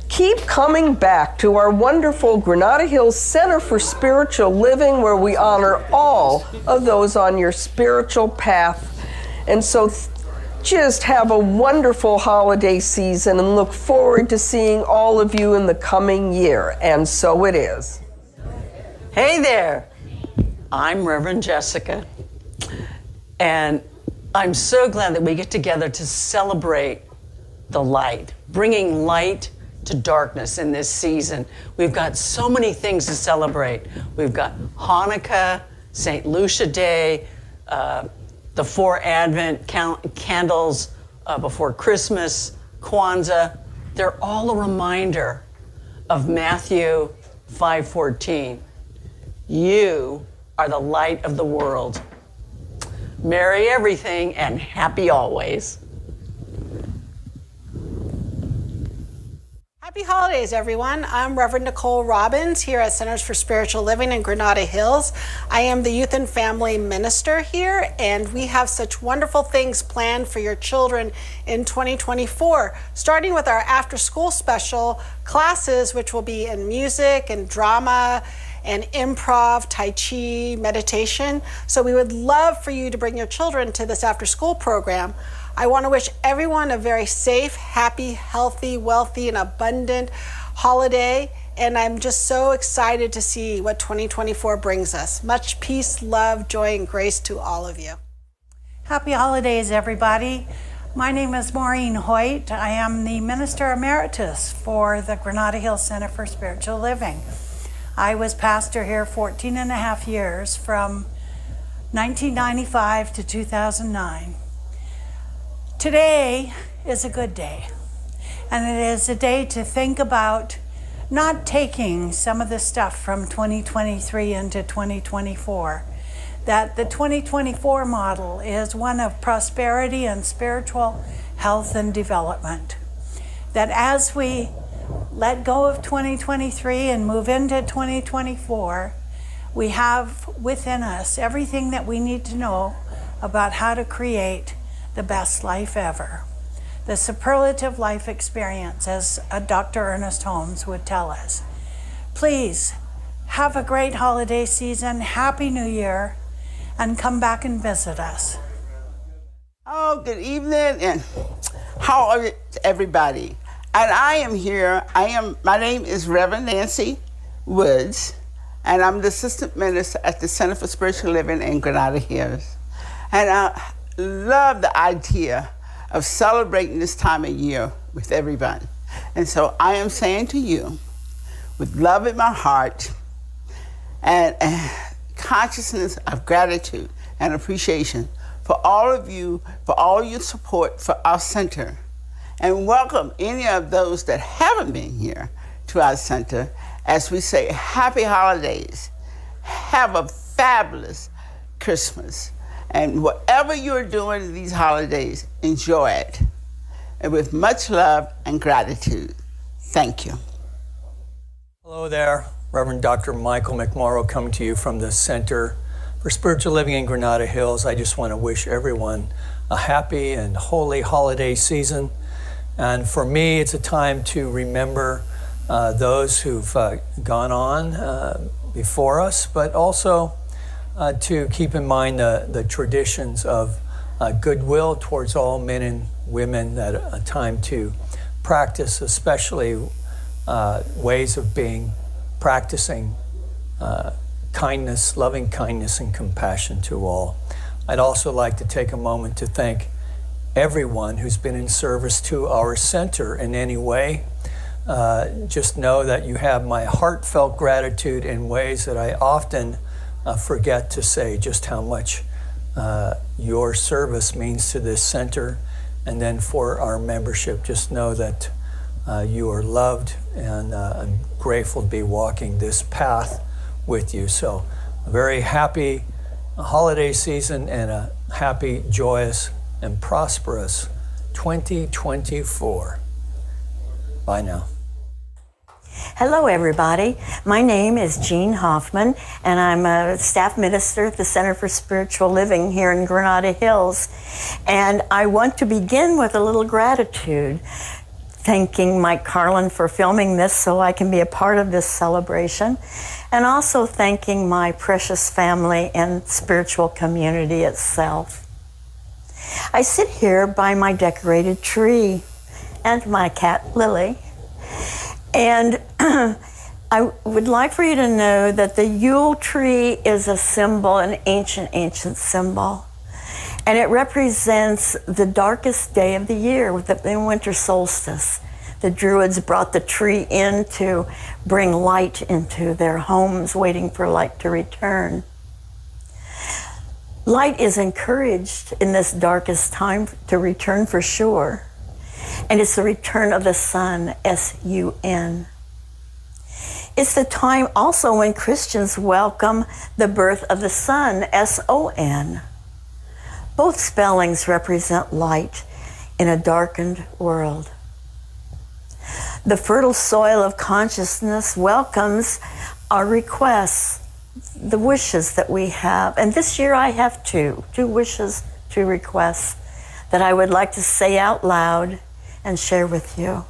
Keep coming back to our wonderful Granada Hills Center for Spiritual Living, where we honor all of those on your spiritual path. And so just have a wonderful holiday season and look forward to seeing all of you in the coming year. And so it is. Hey there, I'm Reverend Jessica, and I'm so glad that we get together to celebrate the light, bringing light to darkness in this season. We've got so many things to celebrate. We've got Hanukkah, St. Lucia Day, the 4 Advent candles before Christmas, Kwanzaa. They're all a reminder of Matthew 5:14. You are the light of the world. Merry everything and happy always. Happy holidays, everyone. I'm Reverend Nicole Robbins here at Centers for Spiritual Living in Granada Hills. I am the Youth and Family Minister here, and we have such wonderful things planned for your children in 2024, starting with our after-school special classes, which will be in music and drama and improv, Tai Chi, meditation. So we would love for you to bring your children to this after-school program. I want to wish everyone a very safe, happy, healthy, wealthy, and abundant holiday. And I'm just so excited to see what 2024 brings us. Much peace, love, joy, and grace to all of you. Happy holidays, everybody. My name is Maureen Hoyt. I am the Minister Emeritus for the Granada Hills Center for Spiritual Living. I was pastor here 14 and a half years from 1995 to 2009. Today is a good day, and it is a day to think about not taking some of the stuff from 2023 into 2024, that the 2024 model is one of prosperity and spiritual health and development. That as we let go of 2023 and move into 2024, we have within us everything that we need to know about how to create the best life ever. The superlative life experience, as Dr. Ernest Holmes would tell us. Please have a great holiday season, Happy New Year, and come back and visit us. Oh, good evening, and how are everybody? And I am here, my name is Reverend Nancy Woods, and I'm the Assistant Minister at the Center for Spiritual Living in Granada Hills. And I love the idea of celebrating this time of year with everyone. And so I am saying to you, with love in my heart and consciousness of gratitude and appreciation for all of you, for all your support for our center, and welcome any of those that haven't been here to our center as we say happy holidays. Have a fabulous Christmas. And whatever you're doing these holidays, enjoy it. And with much love and gratitude, thank you. Hello there, Reverend Dr. Michael McMorrow coming to you from the Center for Spiritual Living in Granada Hills. I just want to wish everyone a happy and holy holiday season. And for me, it's a time to remember those who've gone on before us, but also to keep in mind the traditions of goodwill towards all men and women, that a time to practice, especially ways of being, practicing kindness, loving kindness and compassion to all. I'd also like to take a moment to thank everyone who's been in service to our center in any way. Just know that you have my heartfelt gratitude in ways that I often forget to say just how much your service means to this center. And then for our membership, just know that you are loved, and I'm grateful to be walking this path with you. So a very happy holiday season and a happy, joyous, and prosperous 2024. Bye now. Hello, everybody. My name is Jean Hoffman, and I'm a staff minister at the Center for Spiritual Living here in Granada Hills. And I want to begin with a little gratitude, thanking Mike Carlin for filming this so I can be a part of this celebration, and also thanking my precious family and spiritual community itself. I sit here by my decorated tree and my cat, Lily. And I would like for you to know that the Yule tree is a symbol, an ancient symbol. And it represents the darkest day of the year, with the winter solstice. The Druids brought the tree in to bring light into their homes, waiting for light to return. Light is encouraged in this darkest time to return for sure. And it's the return of the sun, S-U-N. It's the time also when Christians welcome the birth of the sun, S-O-N. Both spellings represent light in a darkened world. The fertile soil of consciousness welcomes our requests, the wishes that we have. And this year I have two wishes, two requests that I would like to say out loud and share with you.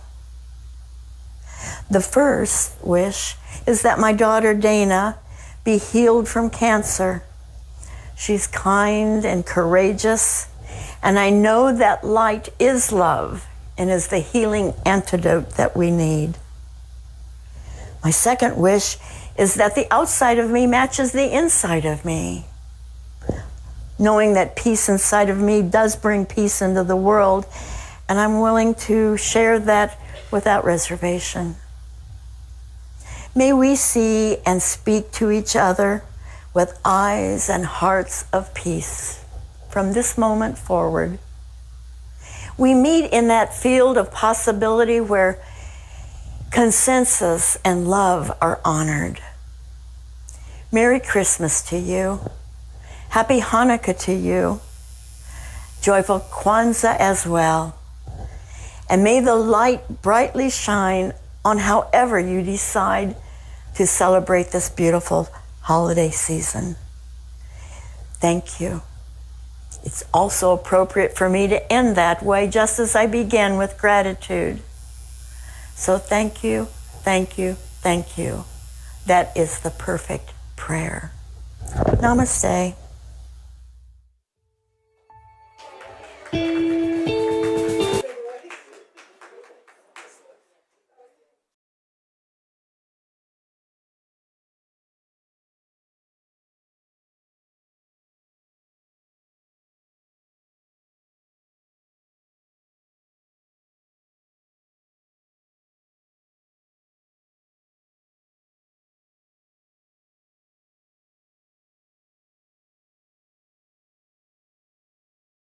The first wish is that my daughter Dana be healed from cancer. She's kind and courageous, and I know that light is love and is the healing antidote that we need. My second wish is that the outside of me matches the inside of me. Knowing that peace inside of me does bring peace into the world, and I'm willing to share that without reservation. May we see and speak to each other with eyes and hearts of peace from this moment forward. We meet in that field of possibility where consensus and love are honored. Merry Christmas to you. Happy Hanukkah to you. Joyful Kwanzaa as well. And may the light brightly shine on however you decide to celebrate this beautiful holiday season. Thank you. It's also appropriate for me to end that way, just as I began with gratitude. So thank you, thank you, thank you. That is the perfect prayer. Namaste.